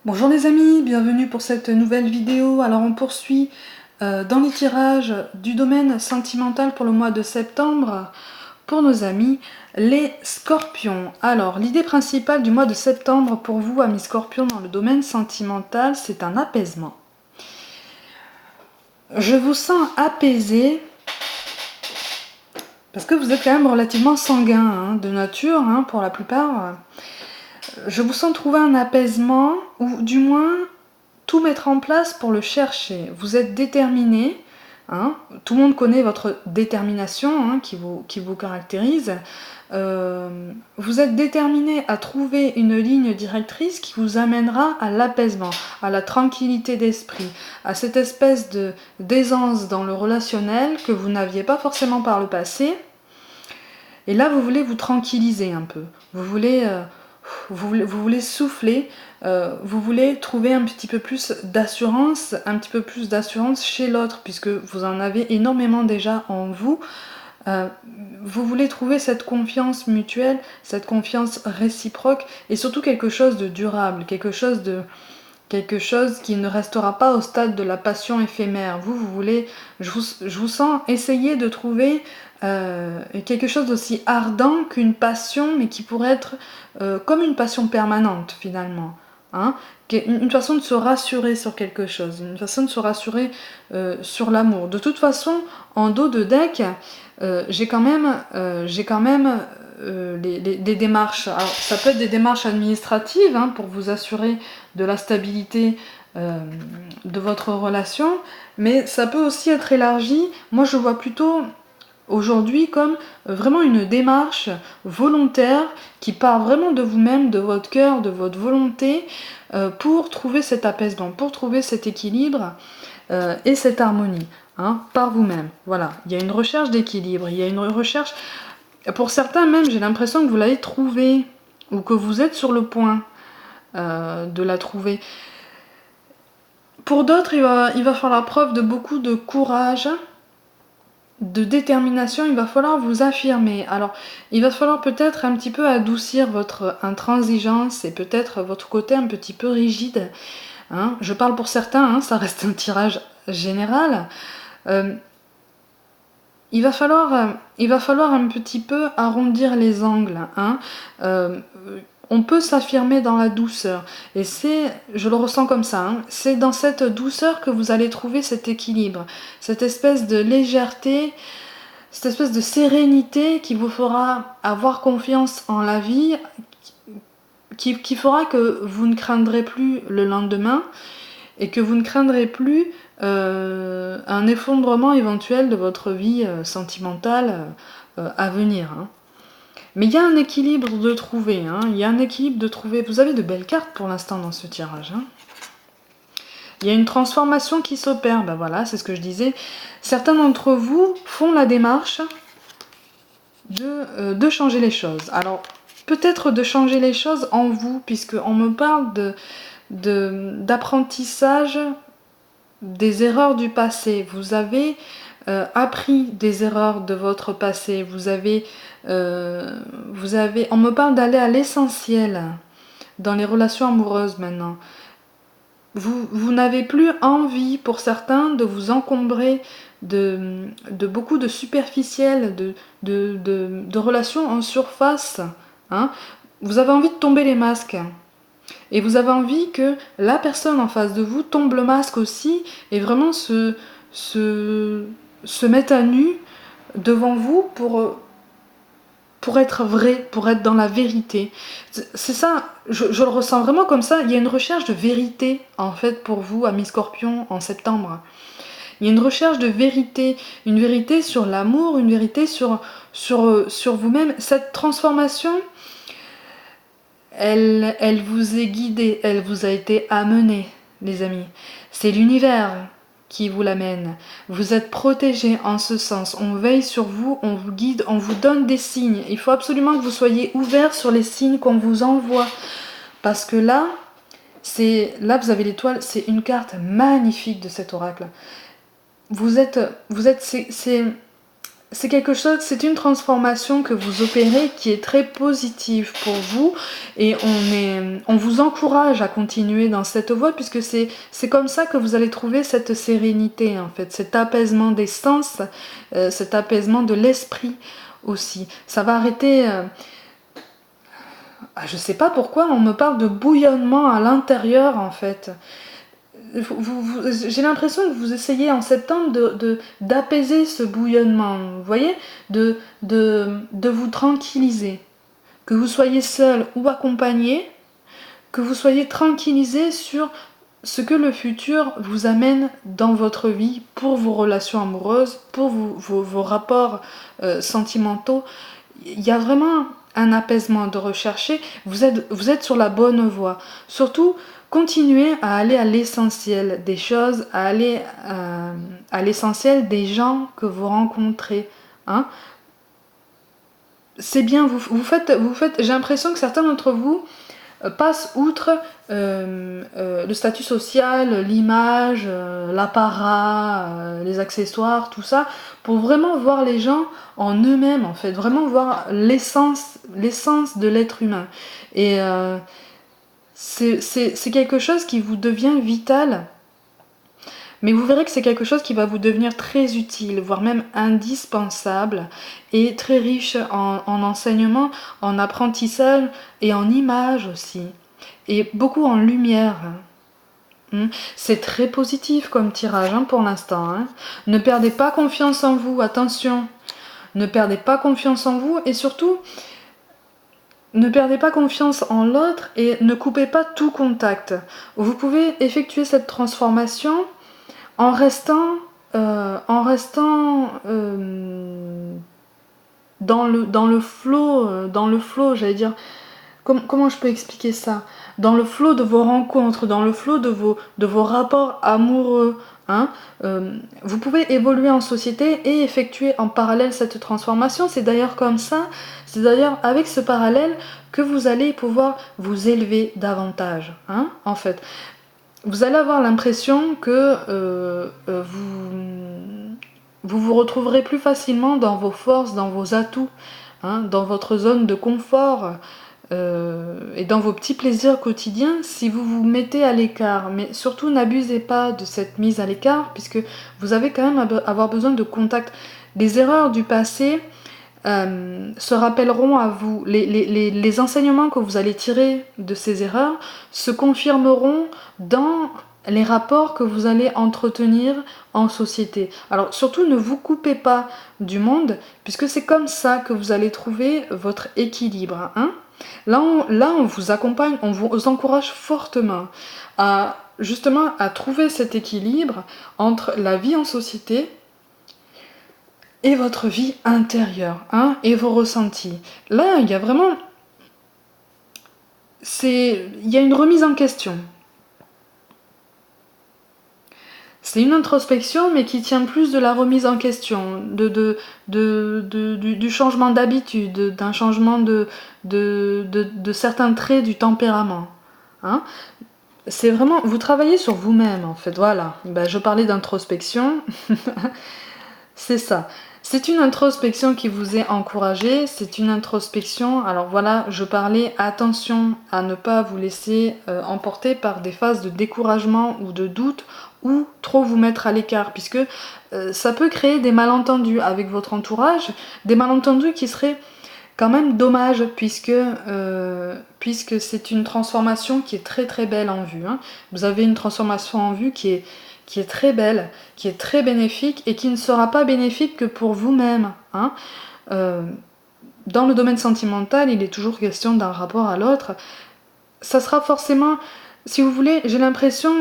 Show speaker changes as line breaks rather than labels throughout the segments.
Bonjour les amis, bienvenue pour cette nouvelle vidéo. Alors on poursuit dans les tirages du domaine sentimental pour le mois de septembre pour nos amis les scorpions. Alors l'idée principale du mois de septembre pour vous, amis scorpions, dans le domaine sentimental, c'est un apaisement. Je vous sens apaisé parce que vous êtes quand même relativement sanguin de nature pour la plupart. Je vous sens trouver un apaisement ou du moins tout mettre en place pour le chercher. Vous êtes déterminé, tout le monde connaît votre détermination qui vous caractérise. Vous êtes déterminé à trouver une ligne directrice qui vous amènera à l'apaisement, à la tranquillité d'esprit, à cette espèce d'aisance dans le relationnel que vous n'aviez pas forcément par le passé. Et là, vous voulez vous tranquilliser un peu. Vous voulez souffler, vous voulez trouver un petit peu plus d'assurance chez l'autre, puisque vous en avez énormément déjà en vous. Vous voulez trouver cette confiance mutuelle, cette confiance réciproque, et surtout quelque chose de durable, quelque chose qui ne restera pas au stade de la passion éphémère. Vous voulez, je vous sens essayer de trouver quelque chose d'aussi ardent qu'une passion, mais qui pourrait être comme une passion permanente finalement. Une façon de se rassurer sur quelque chose, une façon de se rassurer sur l'amour. De toute façon, en dos de deck, j'ai quand même des démarches. Alors, ça peut être des démarches administratives pour vous assurer de la stabilité de votre relation, mais ça peut aussi être élargi. Moi, je vois plutôt aujourd'hui comme vraiment une démarche volontaire qui part vraiment de vous-même, de votre cœur, de votre volonté pour trouver cet apaisement, pour trouver cet équilibre et cette harmonie par vous-même. Voilà, il y a une recherche d'équilibre, il y a une recherche, pour certains même j'ai l'impression que vous l'avez trouvée ou que vous êtes sur le point de la trouver. Pour d'autres, il va falloir preuve de beaucoup de courage, de détermination, il va falloir vous affirmer. Alors, il va falloir peut-être un petit peu adoucir votre intransigeance et peut-être votre côté un petit peu rigide. Je parle pour certains, ça reste un tirage général. Il va falloir un petit peu arrondir les angles. On peut s'affirmer dans la douceur. Et je le ressens comme ça, c'est dans cette douceur que vous allez trouver cet équilibre, cette espèce de légèreté, cette espèce de sérénité qui vous fera avoir confiance en la vie, qui fera que vous ne craindrez plus le lendemain et que vous ne craindrez plus un effondrement éventuel de votre vie sentimentale à venir. Mais il y a un équilibre de trouver, il y a un équilibre de trouver. Vous avez de belles cartes pour l'instant dans ce tirage. Il y a une transformation qui s'opère, ben voilà, c'est ce que je disais. Certains d'entre vous font la démarche de changer les choses. Alors, peut-être de changer les choses en vous, puisqu'on me parle d'apprentissage des erreurs du passé. Vous avez appris des erreurs de votre passé. On me parle d'aller à l'essentiel dans les relations amoureuses maintenant. Vous n'avez plus envie, pour certains, de vous encombrer de beaucoup de superficiel, de relations en surface. Vous avez envie de tomber les masques. Et vous avez envie que la personne en face de vous tombe le masque aussi et vraiment se mette à nu devant vous pour être vrai, pour être dans la vérité. C'est ça, je le ressens vraiment comme ça. Il y a une recherche de vérité, en fait, pour vous, amis Scorpion, en septembre. Il y a une recherche de vérité, une vérité sur l'amour, une vérité sur vous-même. Cette transformation, elle vous est guidée, elle vous a été amenée, les amis. C'est l'univers qui vous l'amène. Vous êtes protégés en ce sens. On veille sur vous, on vous guide, on vous donne des signes. Il faut absolument que vous soyez ouverts sur les signes qu'on vous envoie. Parce que là, vous avez l'étoile, c'est une carte magnifique de cet oracle. c'est quelque chose, c'est une transformation que vous opérez qui est très positive pour vous et on vous encourage à continuer dans cette voie puisque c'est comme ça que vous allez trouver cette sérénité en fait, cet apaisement des sens, cet apaisement de l'esprit aussi. Ça va arrêter. Je sais pas pourquoi on me parle de bouillonnement à l'intérieur en fait. J'ai l'impression que vous essayez en septembre d'apaiser ce bouillonnement, vous voyez, de vous tranquilliser. Que vous soyez seul ou accompagné, que vous soyez tranquillisé sur ce que le futur vous amène dans votre vie pour vos relations amoureuses, pour vos rapports sentimentaux. Il y a vraiment un apaisement de rechercher, vous êtes sur la bonne voie. Surtout, continuez à aller à l'essentiel des choses, à aller à l'essentiel des gens que vous rencontrez. Hein. C'est bien, vous faites, j'ai l'impression que certains d'entre vous passent outre le statut social, l'image, l'apparat, les accessoires, tout ça, pour vraiment voir les gens en eux-mêmes, en fait, vraiment voir l'essence de l'être humain. Et c'est quelque chose qui vous devient vital, mais vous verrez que c'est quelque chose qui va vous devenir très utile, voire même indispensable, et très riche en enseignement, en apprentissage et en images aussi, et beaucoup en lumière. C'est très positif comme tirage pour l'instant. Ne perdez pas confiance en vous, attention. Ne perdez pas confiance en vous et surtout, ne perdez pas confiance en l'autre et ne coupez pas tout contact. Vous pouvez effectuer cette transformation en restant dans le flow, j'allais dire. Comment je peux expliquer ça? Dans le flot de vos rencontres, dans le flot de vos rapports amoureux. Vous pouvez évoluer en société et effectuer en parallèle cette transformation. C'est d'ailleurs comme ça, c'est d'ailleurs avec ce parallèle que vous allez pouvoir vous élever davantage. En fait, vous allez avoir l'impression que vous retrouverez plus facilement dans vos forces, dans vos atouts, dans votre zone de confort. Et dans vos petits plaisirs quotidiens, si vous vous mettez à l'écart, mais surtout n'abusez pas de cette mise à l'écart, puisque vous avez quand même avoir besoin de contact. Les erreurs du passé se rappelleront à vous, les enseignements que vous allez tirer de ces erreurs se confirmeront dans les rapports que vous allez entretenir en société. Alors surtout ne vous coupez pas du monde, puisque c'est comme ça que vous allez trouver votre équilibre. Là, on vous accompagne, on vous encourage fortement à justement à trouver cet équilibre entre la vie en société et votre vie intérieure, et vos ressentis. Là, il y a vraiment... il y a une remise en question. C'est une introspection, mais qui tient plus de la remise en question, du changement d'habitude, d'un changement de certains traits du tempérament. C'est vraiment... Vous travaillez sur vous-même, en fait, voilà. Je parlais d'introspection. C'est ça. C'est une introspection qui vous est encouragée, c'est une introspection, alors voilà, je parlais, attention à ne pas vous laisser emporter par des phases de découragement ou de doute, ou trop vous mettre à l'écart, puisque ça peut créer des malentendus avec votre entourage, des malentendus qui seraient quand même dommages, puisque c'est une transformation qui est très très belle en vue. Vous avez une transformation en vue qui est très belle, qui est très bénéfique et qui ne sera pas bénéfique que pour vous-même. Dans le domaine sentimental, il est toujours question d'un rapport à l'autre. Ça sera forcément, si vous voulez, j'ai l'impression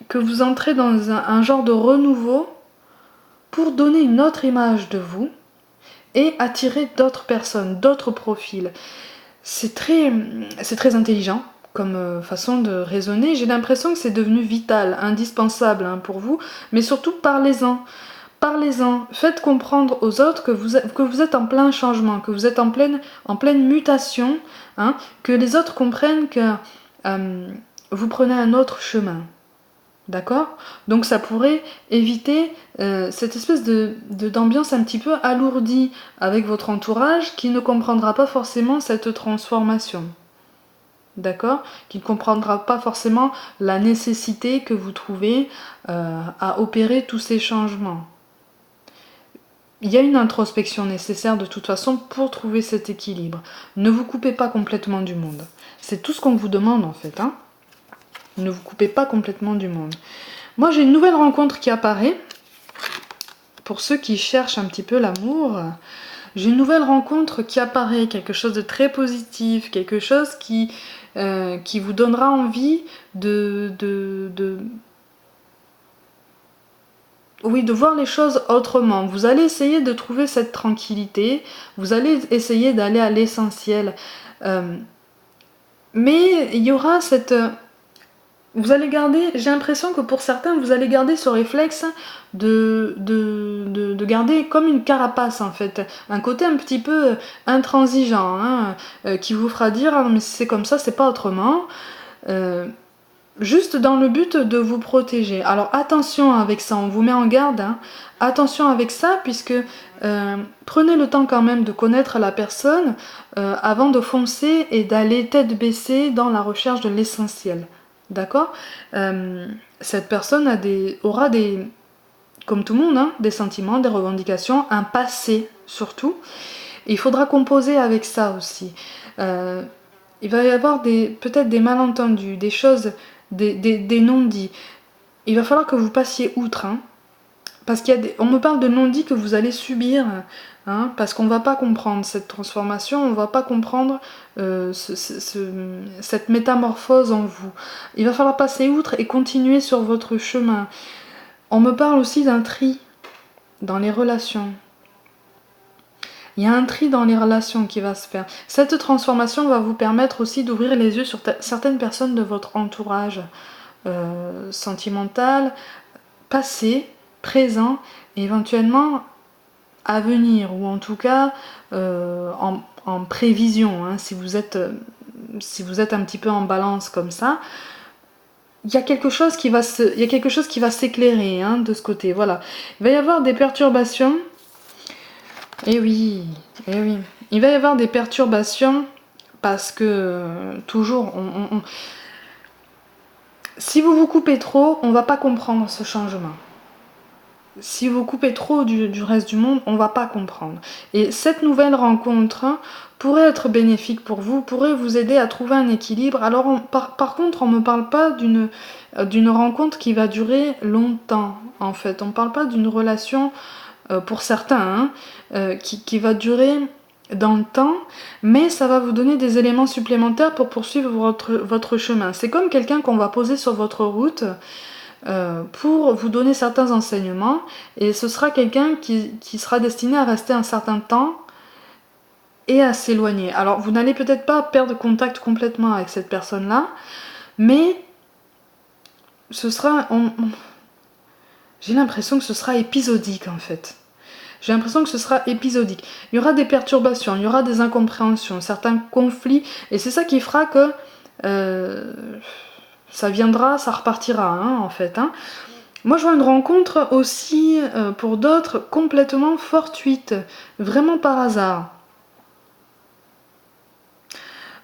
que vous entrez dans un genre de renouveau pour donner une autre image de vous et attirer d'autres personnes, d'autres profils. C'est très intelligent comme façon de raisonner. J'ai l'impression que c'est devenu vital, indispensable pour vous, mais surtout parlez-en. Parlez-en, faites comprendre aux autres que vous êtes en plein changement, que vous êtes en pleine mutation, que les autres comprennent que vous prenez un autre chemin. D'accord? Donc ça pourrait éviter cette espèce d'ambiance un petit peu alourdie avec votre entourage qui ne comprendra pas forcément cette transformation. D'accord? Qui ne comprendra pas forcément la nécessité que vous trouvez à opérer tous ces changements. Il y a une introspection nécessaire de toute façon pour trouver cet équilibre. Ne vous coupez pas complètement du monde. C'est tout ce qu'on vous demande en fait. Hein? Ne vous coupez pas complètement du monde. Moi j'ai une nouvelle rencontre qui apparaît. Pour ceux qui cherchent un petit peu l'amour, j'ai une nouvelle rencontre qui apparaît, quelque chose de très positif, quelque chose qui vous donnera envie oui, de voir les choses autrement. Vous allez essayer de trouver cette tranquillité, vous allez essayer d'aller à l'essentiel. Mais il y aura cette... Vous allez garder, j'ai l'impression que pour certains, vous allez garder ce réflexe de garder comme une carapace en fait. Un côté un petit peu intransigeant, hein, qui vous fera dire ah, mais c'est comme ça, c'est pas autrement. Juste dans le but de vous protéger. Alors attention avec ça, on vous met en garde. Hein. Attention avec ça, puisque prenez le temps quand même de connaître la personne avant de foncer et d'aller tête baissée dans la recherche de l'essentiel. D'accord? Cette personne aura des, comme tout le monde, hein, des sentiments, des revendications, un passé surtout. Et il faudra composer avec ça aussi. Il va y avoir peut-être des malentendus, des choses, des non-dits. Il va falloir que vous passiez outre, hein, parce on me parle de non-dits que vous allez subir, hein, parce qu'on ne va pas comprendre cette transformation, on ne va pas comprendre cette métamorphose en vous. Il va falloir passer outre et continuer sur votre chemin. On me parle aussi d'un tri dans les relations. Il y a un tri dans les relations qui va se faire. Cette transformation va vous permettre aussi d'ouvrir les yeux sur certaines personnes de votre entourage sentimental, passé, présent, et éventuellement à venir, ou en tout cas en prévision. Hein, si vous êtes un petit peu en balance comme ça, il y a quelque chose qui va s'éclairer hein, de ce côté. Voilà. Il va y avoir des perturbations. Eh oui, eh oui. Il va y avoir des perturbations parce que toujours, si vous vous coupez trop, on va pas comprendre ce changement. Si vous coupez trop du reste du monde, on va pas comprendre. Et cette nouvelle rencontre pourrait être bénéfique pour vous, pourrait vous aider à trouver un équilibre. Alors par contre, on ne me parle pas d'une rencontre qui va durer longtemps, en fait. On ne parle pas d'une relation, pour certains, hein, qui va durer dans le temps, mais ça va vous donner des éléments supplémentaires pour poursuivre votre chemin. C'est comme quelqu'un qu'on va poser sur votre route pour vous donner certains enseignements, et ce sera quelqu'un qui sera destiné à rester un certain temps et à s'éloigner. Alors vous n'allez peut-être pas perdre contact complètement avec cette personne-là, mais ce sera... J'ai l'impression que ce sera épisodique en fait. J'ai l'impression que ce sera épisodique. Il y aura des perturbations, il y aura des incompréhensions, certains conflits, et c'est ça qui fera que ça viendra, ça repartira, hein, en fait. Hein. Moi, je vois une rencontre aussi, pour d'autres, complètement fortuite, vraiment par hasard.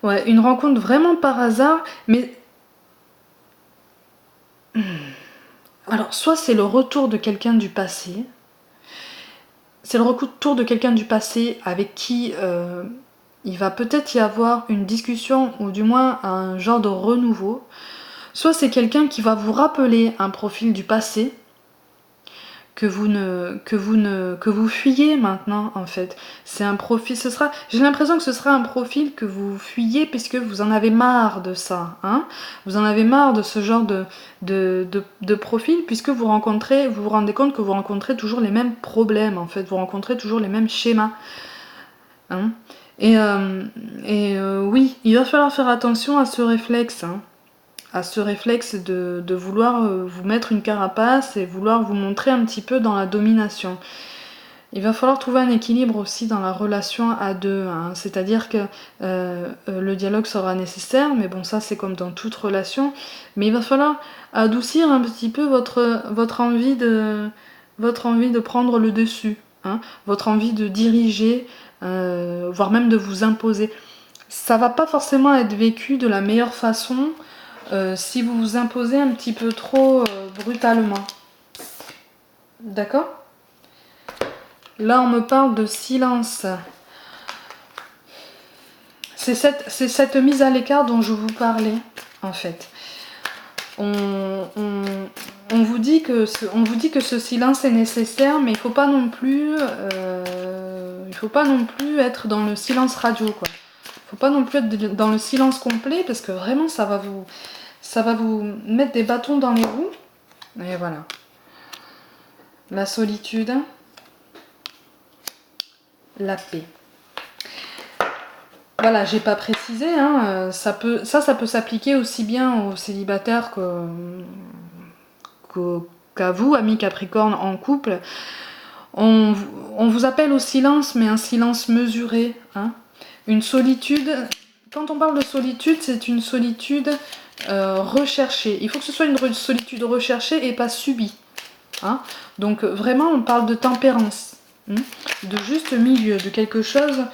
Ouais, une rencontre vraiment par hasard, mais... Alors, soit c'est le retour de quelqu'un du passé, c'est le retour de quelqu'un du passé avec qui il va peut-être y avoir une discussion ou du moins un genre de renouveau. Soit c'est quelqu'un qui va vous rappeler un profil du passé que vous fuyez maintenant en fait. C'est un profil, j'ai l'impression que ce sera un profil que vous fuyez puisque vous en avez marre de ça, hein. Vous en avez marre de ce genre de profil puisque vous vous rendez compte que vous rencontrez toujours les mêmes problèmes en fait, vous rencontrez toujours les mêmes schémas, hein. Oui, il va falloir faire attention à ce réflexe, hein. À ce réflexe de vouloir vous mettre une carapace et vouloir vous montrer un petit peu dans la domination. Il va falloir trouver un équilibre aussi dans la relation à deux, hein. C'est-à-dire que le dialogue sera nécessaire, mais bon, ça c'est comme dans toute relation. Mais il va falloir adoucir un petit peu votre envie de prendre le dessus, hein, votre envie de diriger, voire même de vous imposer. Ça va pas forcément être vécu de la meilleure façon si vous vous imposez un petit peu trop brutalement. D'accord ? Là, on me parle de silence. C'est cette mise à l'écart dont je vous parlais, en fait. On vous dit que ce silence est nécessaire, mais il faut pas non plus être dans le silence radio, quoi. Il faut pas non plus être dans le silence complet, parce que vraiment, ça va vous mettre des bâtons dans les roues. Et voilà. La solitude. La paix. Voilà, j'ai pas précisé, hein, ça peut s'appliquer aussi bien aux célibataires qu'à vous, amis Capricorne en couple. On vous appelle au silence, mais un silence mesuré, hein. Une solitude, quand on parle de solitude, c'est une solitude recherchée. Il faut que ce soit une solitude recherchée et pas subie, hein. Donc vraiment, on parle de tempérance, hein, de juste milieu, de quelque chose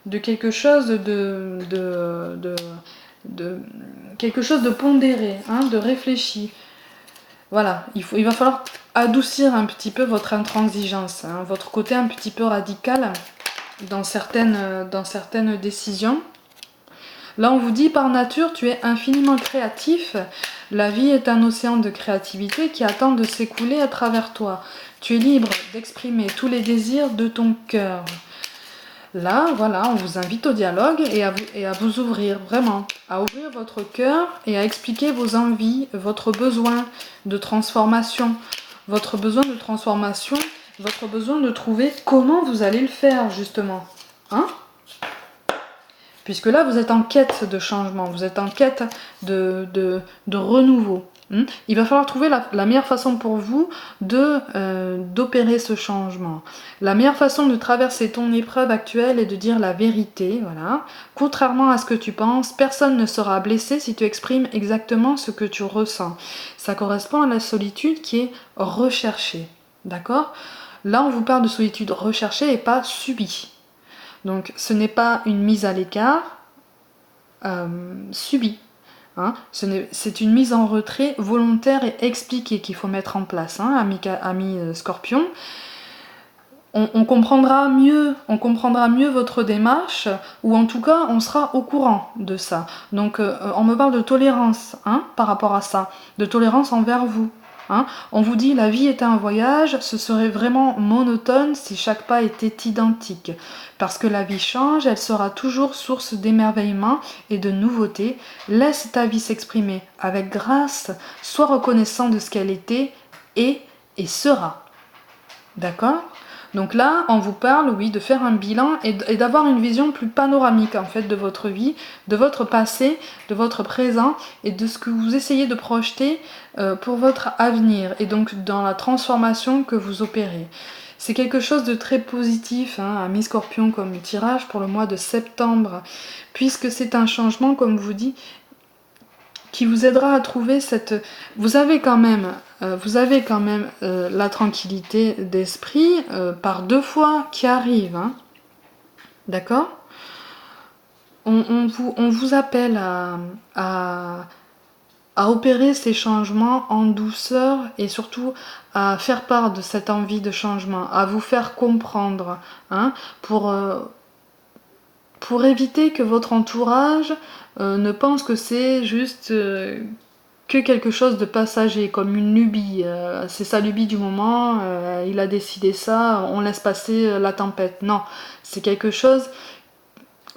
quelque chose de pondéré, hein, de réfléchi. Voilà, il va falloir adoucir un petit peu votre intransigeance, hein, votre côté un petit peu radical dans certaines décisions. Là, on vous dit, par nature, tu es infiniment créatif. La vie est un océan de créativité qui attend de s'écouler à travers toi. Tu es libre d'exprimer tous les désirs de ton cœur. Là, voilà, on vous invite au dialogue et à vous ouvrir, vraiment, à ouvrir votre cœur et à expliquer vos envies, votre besoin de transformation, votre besoin de trouver comment vous allez le faire, justement. Hein ? Puisque là, vous êtes en quête de changement, vous êtes en quête de renouveau. Il va falloir trouver la meilleure façon pour vous d'opérer ce changement. La meilleure façon de traverser ton épreuve actuelle est de dire la vérité, voilà. Contrairement à ce que tu penses, personne ne sera blessé si tu exprimes exactement ce que tu ressens. Ça correspond à la solitude qui est recherchée, d'accord ? Là, on vous parle de solitude recherchée et pas subie. Donc, ce n'est pas une mise à l'écart subie. Hein, c'est une mise en retrait volontaire et expliquée qu'il faut mettre en place, hein, ami Scorpion. On comprendra mieux votre démarche, ou en tout cas on sera au courant de ça. Donc on me parle de tolérance, hein, par rapport à ça, de tolérance envers vous. Hein. On vous dit la vie est un voyage, ce serait vraiment monotone si chaque pas était identique. Parce que la vie change, elle sera toujours source d'émerveillement et de nouveautés. Laisse ta vie s'exprimer avec grâce, sois reconnaissant de ce qu'elle était et sera. D'accord ? Donc là, on vous parle, oui, de faire un bilan et d'avoir une vision plus panoramique, en fait, de votre vie, de votre passé, de votre présent et de ce que vous essayez de projeter pour votre avenir et donc dans la transformation que vous opérez. C'est quelque chose de très positif, hein, à mi-Scorpion comme tirage pour le mois de septembre, puisque c'est un changement, comme je vous dis, qui vous aidera à trouver cette... Vous avez quand même la tranquillité d'esprit par 2 fois qui arrive, hein. D'accord ? On vous appelle à opérer ces changements en douceur et surtout à faire part de cette envie de changement, à vous faire comprendre, hein, pour éviter que votre entourage ne pense que c'est juste que quelque chose de passager, comme une lubie. C'est sa lubie du moment, il a décidé ça, on laisse passer la tempête. Non, c'est quelque chose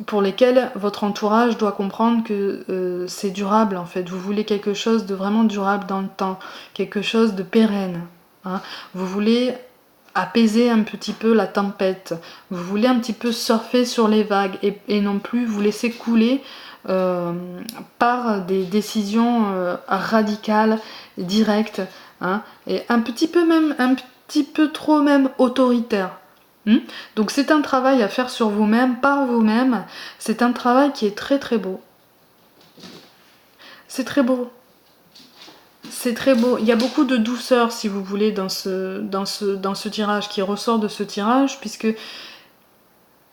pour lesquels votre entourage doit comprendre que c'est durable en fait. Vous voulez quelque chose de vraiment durable dans le temps, quelque chose de pérenne. Hein. Vous voulez apaiser un petit peu la tempête, vous voulez un petit peu surfer sur les vagues et non plus vous laisser couler par des décisions radicales, directes, hein, et un petit peu trop même autoritaires. Donc c'est un travail à faire sur vous-même, par vous-même. C'est un travail qui est très très beau. C'est très beau. C'est très beau. Il y a beaucoup de douceur, si vous voulez, dans ce tirage, qui ressort de ce tirage, puisque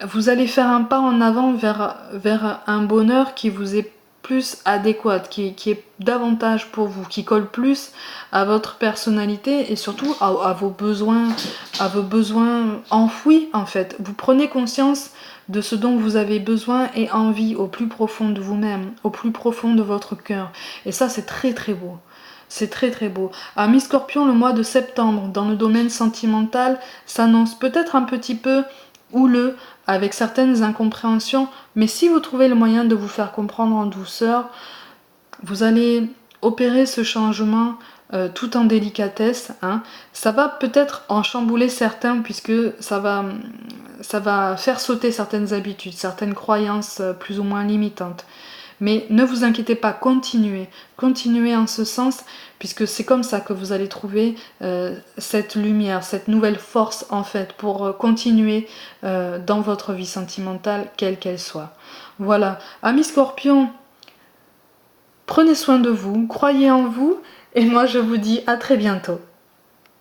vous allez faire un pas en avant vers un bonheur qui vous est plus adéquat, qui est davantage pour vous, qui colle plus à votre personnalité et surtout à vos besoins enfouis en fait. Vous prenez conscience de ce dont vous avez besoin et envie au plus profond de vous-même, au plus profond de votre cœur. Et ça, c'est très très beau. C'est très très beau. À Mi-Scorpion, le mois de septembre, dans le domaine sentimental, s'annonce peut-être un petit peu houleux, avec certaines incompréhensions, mais si vous trouvez le moyen de vous faire comprendre en douceur, vous allez opérer ce changement tout en délicatesse. Ça va peut-être en chambouler certains, puisque ça va faire sauter certaines habitudes, certaines croyances plus ou moins limitantes. Mais ne vous inquiétez pas, continuez en ce sens, puisque c'est comme ça que vous allez trouver cette lumière, cette nouvelle force en fait, pour continuer dans votre vie sentimentale, quelle qu'elle soit. Voilà, amis Scorpion, prenez soin de vous, croyez en vous, et moi je vous dis à très bientôt.